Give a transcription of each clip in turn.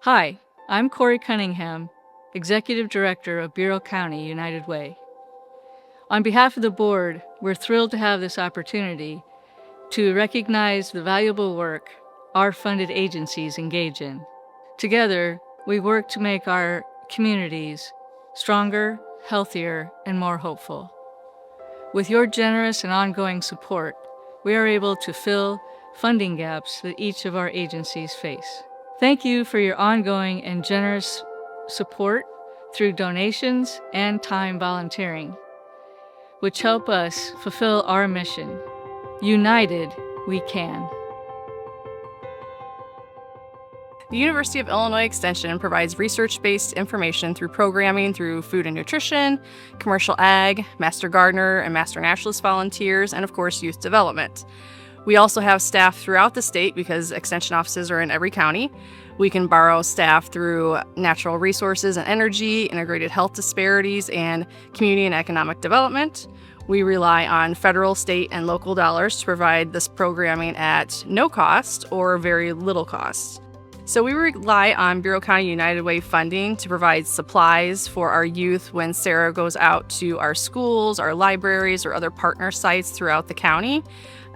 Hi, I'm Corey Cunningham, Executive Director of Bureau County United Way. On behalf of the board, we're thrilled to have this opportunity to recognize the valuable work our funded agencies engage in. Together, we work to make our communities stronger, healthier, and more hopeful. With your generous and ongoing support, we are able to fill funding gaps that each of our agencies face. Thank you for your ongoing and generous support through donations and time volunteering, which help us fulfill our mission. United, we can. The University of Illinois Extension provides research-based information through programming through food and nutrition, commercial ag, master gardener and master naturalist volunteers, and of course, youth development. We also have staff throughout the state because extension offices are in every county. We can borrow staff through natural resources and energy, integrated health disparities, and community and economic development. We rely on federal, state, and local dollars to provide this programming at no cost or very little cost. So we rely on Bureau County United Way funding to provide supplies for our youth when Sarah goes out to our schools, our libraries, or other partner sites throughout the county.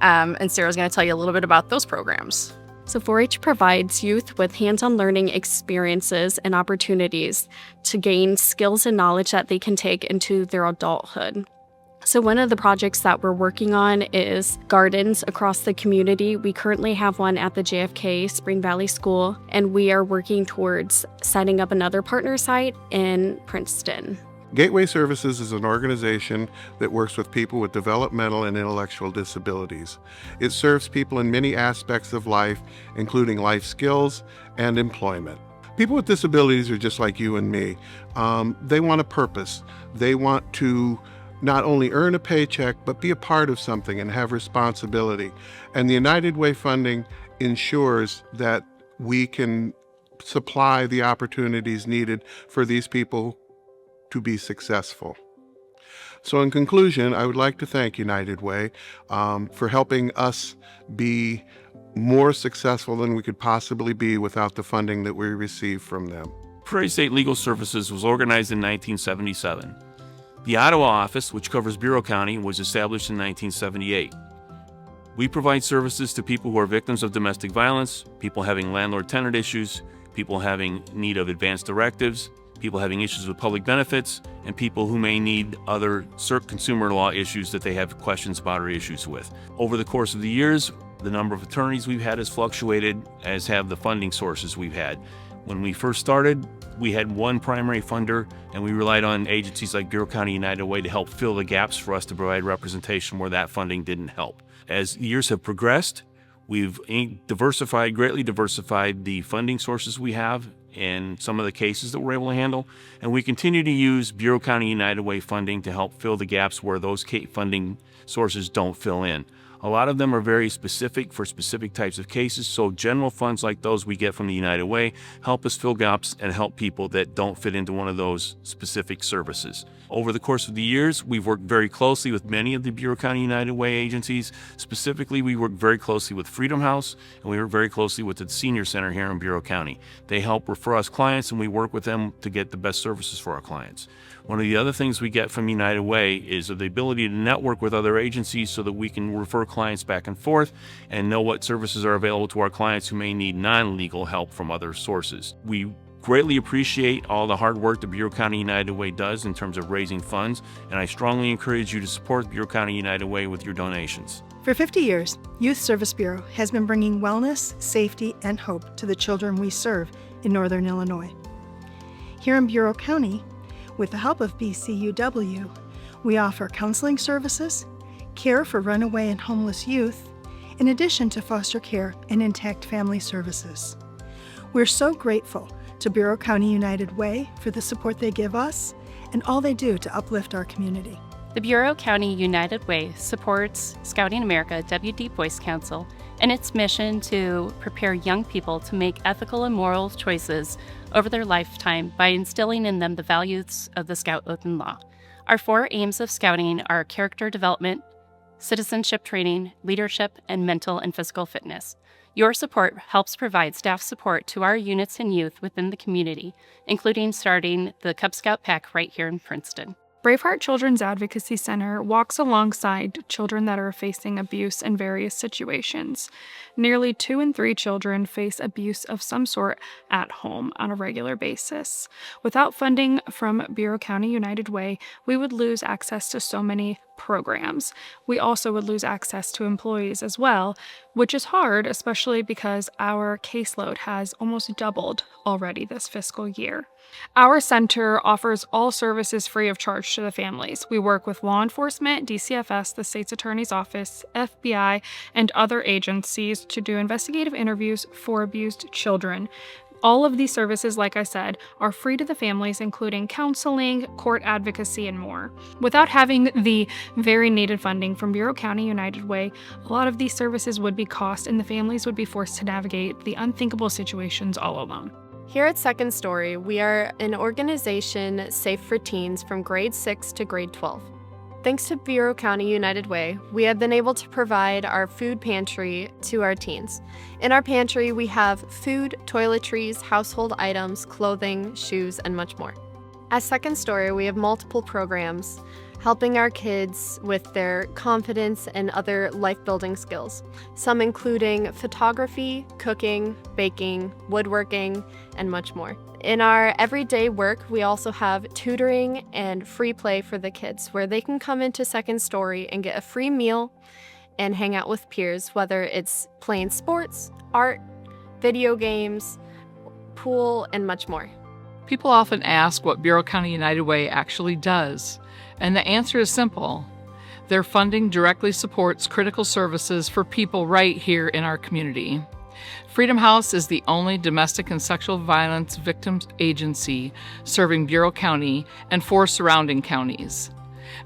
And Sarah's going to tell you a little bit about those programs. So 4-H provides youth with hands-on learning experiences and opportunities to gain skills and knowledge that they can take into their adulthood. So one of the projects that we're working on is gardens across the community. We currently have one at the JFK Spring Valley School, and we are working towards setting up another partner site in Princeton. Gateway Services is an organization that works with people with developmental and intellectual disabilities. It serves people in many aspects of life, including life skills and employment. People with disabilities are just like you and me. They want a purpose. They want to not only earn a paycheck, but be a part of something and have responsibility. And the United Way funding ensures that we can supply the opportunities needed for these people to be successful. So in conclusion, I would like to thank United Way for helping us be more successful than we could possibly be without the funding that we receive from them. Prairie State Legal Services was organized in 1977. The Ottawa office, which covers Bureau County, was established in 1978. We provide services to people who are victims of domestic violence, people having landlord-tenant issues, people having need of advanced directives, people having issues with public benefits, and people who may need other consumer law issues that they have questions about or issues with. Over the course of the years, the number of attorneys we've had has fluctuated, as have the funding sources we've had. When we first started, we had one primary funder, and we relied on agencies like Bureau County United Way to help fill the gaps for us to provide representation where that funding didn't help. As years have progressed, we've greatly diversified the funding sources we have and some of the cases that we're able to handle, and we continue to use Bureau County United Way funding to help fill the gaps where those funding sources don't fill in. A lot of them are very specific for specific types of cases, so general funds like those we get from the United Way help us fill gaps and help people that don't fit into one of those specific services. Over the course of the years, we've worked very closely with many of the Bureau County United Way agencies. Specifically, we work very closely with Freedom House, and we work very closely with the Senior Center here in Bureau County. They help refer us clients, and we work with them to get the best services for our clients. One of the other things we get from United Way is the ability to network with other agencies so that we can refer clients back and forth and know what services are available to our clients who may need non-legal help from other sources. We greatly appreciate all the hard work the Bureau County United Way does in terms of raising funds, and I strongly encourage you to support Bureau County United Way with your donations. For 50 years, Youth Service Bureau has been bringing wellness, safety, and hope to the children we serve in Northern Illinois. Here in Bureau County, with the help of BCUW, we offer counseling services, care for runaway and homeless youth, in addition to foster care and intact family services. We're so grateful to Bureau County United Way for the support they give us and all they do to uplift our community. The Bureau County United Way supports Scouting America WD Voice Council and its mission to prepare young people to make ethical and moral choices over their lifetime by instilling in them the values of the Scout Oath and Law. Our 4 aims of Scouting are character development, citizenship training, leadership, and mental and physical fitness. Your support helps provide staff support to our units and youth within the community, including starting the Cub Scout Pack right here in Princeton. Braveheart Children's Advocacy Center walks alongside children that are facing abuse in various situations. Nearly 2 in 3 children face abuse of some sort at home on a regular basis. Without funding from Bureau County United Way, we would lose access to so many programs. We also would lose access to employees as well, which is hard, especially because our caseload has almost doubled already this fiscal year. Our center offers all services free of charge to the families. We work with law enforcement, DCFS, the state's attorney's office, FBI, and other agencies to do investigative interviews for abused children. All of these services, like I said, are free to the families, including counseling, court advocacy, and more. Without having the very needed funding from Bureau County United Way, a lot of these services would be cost, and the families would be forced to navigate the unthinkable situations all alone. Here at Second Story, we are an organization safe for teens from grade 6 to grade 12. Thanks to Bureau County United Way, we have been able to provide our food pantry to our teens. In our pantry, we have food, toiletries, household items, clothing, shoes, and much more. At Second Story, we have multiple programs helping our kids with their confidence and other life-building skills, some including photography, cooking, baking, woodworking, and much more. In our everyday work, we also have tutoring and free play for the kids, where they can come into Second Story and get a free meal and hang out with peers, whether it's playing sports, art, video games, pool, and much more. People often ask what Bureau County United Way actually does, and the answer is simple. Their funding directly supports critical services for people right here in our community. Freedom House is the only domestic and sexual violence victims agency serving Bureau County and 4 surrounding counties.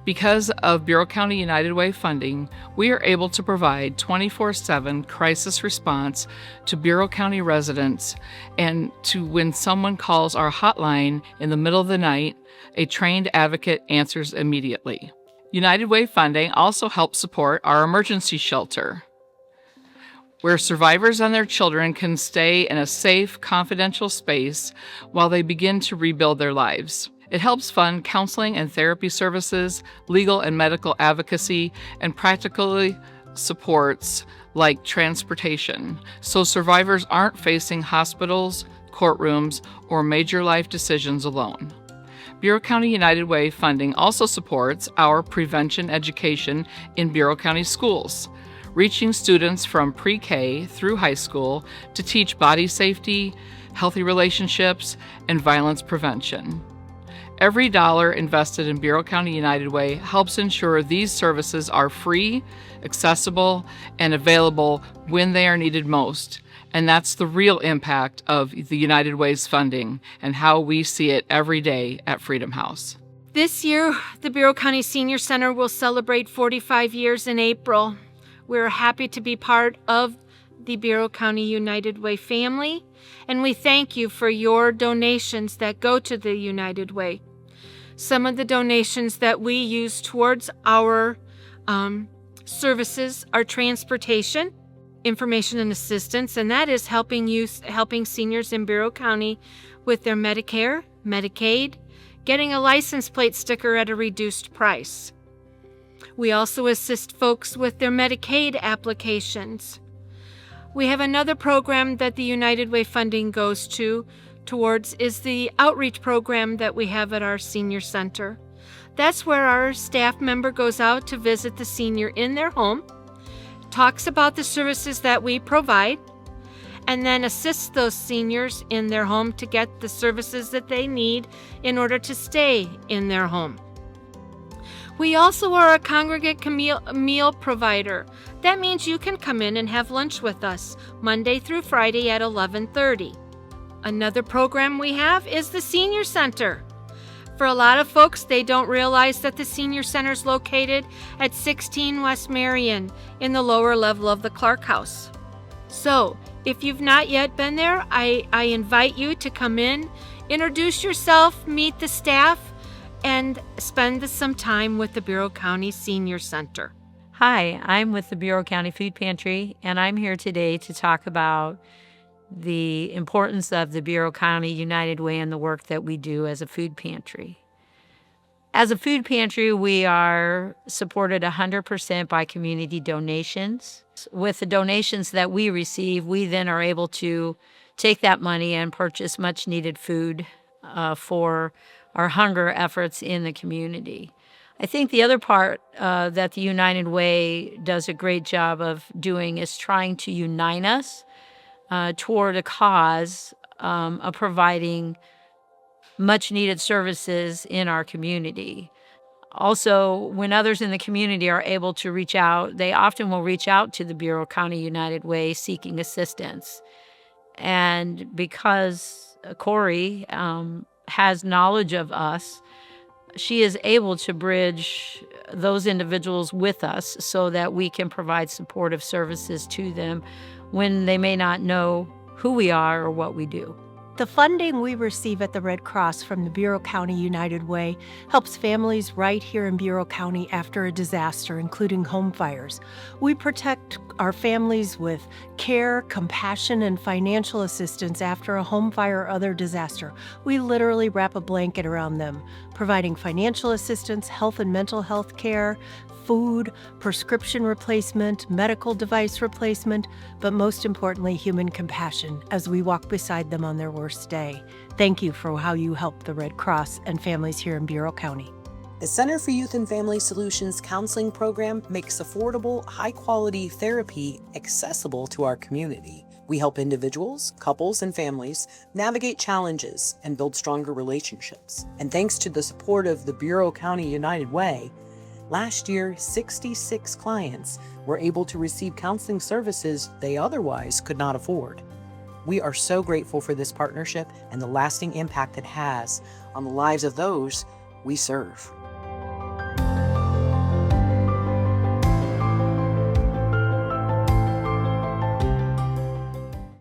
Because of Bureau County United Way funding, we are able to provide 24/7 crisis response to Bureau County residents, and to when someone calls our hotline in the middle of the night, a trained advocate answers immediately. United Way funding also helps support our emergency shelter, where survivors and their children can stay in a safe, confidential space while they begin to rebuild their lives. It helps fund counseling and therapy services, legal and medical advocacy, and practically supports like transportation, so survivors aren't facing hospitals, courtrooms, or major life decisions alone. Bureau County United Way funding also supports our prevention education in Bureau County schools, reaching students from pre-K through high school to teach body safety, healthy relationships, and violence prevention. Every dollar invested in Bureau County United Way helps ensure these services are free, accessible, and available when they are needed most. And that's the real impact of the United Way's funding and how we see it every day at Freedom House. This year, the Bureau County Senior Center will celebrate 45 years in April. We're happy to be part of the Bureau County United Way family, and we thank you for your donations that go to the United Way. Some of the donations that we use towards our services are transportation, information and assistance, and that is helping seniors in Bureau County with their Medicare, Medicaid, getting a license plate sticker at a reduced price. We also assist folks with their Medicaid applications. We have another program that the United Way funding goes towards is the outreach program that we have at our senior center. That's where our staff member goes out to visit the senior in their home, talks about the services that we provide, and then assists those seniors in their home to get the services that they need in order to stay in their home. We also are a congregate meal provider. That means you can come in and have lunch with us Monday through Friday at 11:30. Another program we have is the Senior Center. For a lot of folks, they don't realize that the Senior Center is located at 16 West Marion in the lower level of the Clark House. So, if you've not yet been there, I invite you to come in, introduce yourself, meet the staff, and spend some time with the Bureau County Senior Center. Hi, I'm with the Bureau County Food Pantry, and I'm here today to talk about the importance of the Bureau County United Way and the work that we do as a food pantry. As a food pantry, we are supported 100% by community donations. With the donations that we receive, we then are able to take that money and purchase much needed food for our hunger efforts in the community. I think the other part that the United Way does a great job of doing is trying to unite us toward a cause of providing much needed services in our community. Also, when others in the community are able to reach out, they often will reach out to the Bureau County United Way seeking assistance. And because Corey has knowledge of us, she is able to bridge those individuals with us so that we can provide supportive services to them when they may not know who we are or what we do. The funding we receive at the Red Cross from the Bureau County United Way helps families right here in Bureau County after a disaster, including home fires. We protect our families with care, compassion, and financial assistance after a home fire or other disaster. We literally wrap a blanket around them, providing financial assistance, health and mental health care, food, prescription replacement, medical device replacement, but most importantly, human compassion as we walk beside them on their worst day. Thank you for how you help the Red Cross and families here in Bureau County. The Center for Youth and Family Solutions counseling program makes affordable, high-quality therapy accessible to our community. We help individuals, couples, and families navigate challenges and build stronger relationships. And thanks to the support of the Bureau County United Way, last year, 66 clients were able to receive counseling services they otherwise could not afford. We are so grateful for this partnership and the lasting impact it has on the lives of those we serve.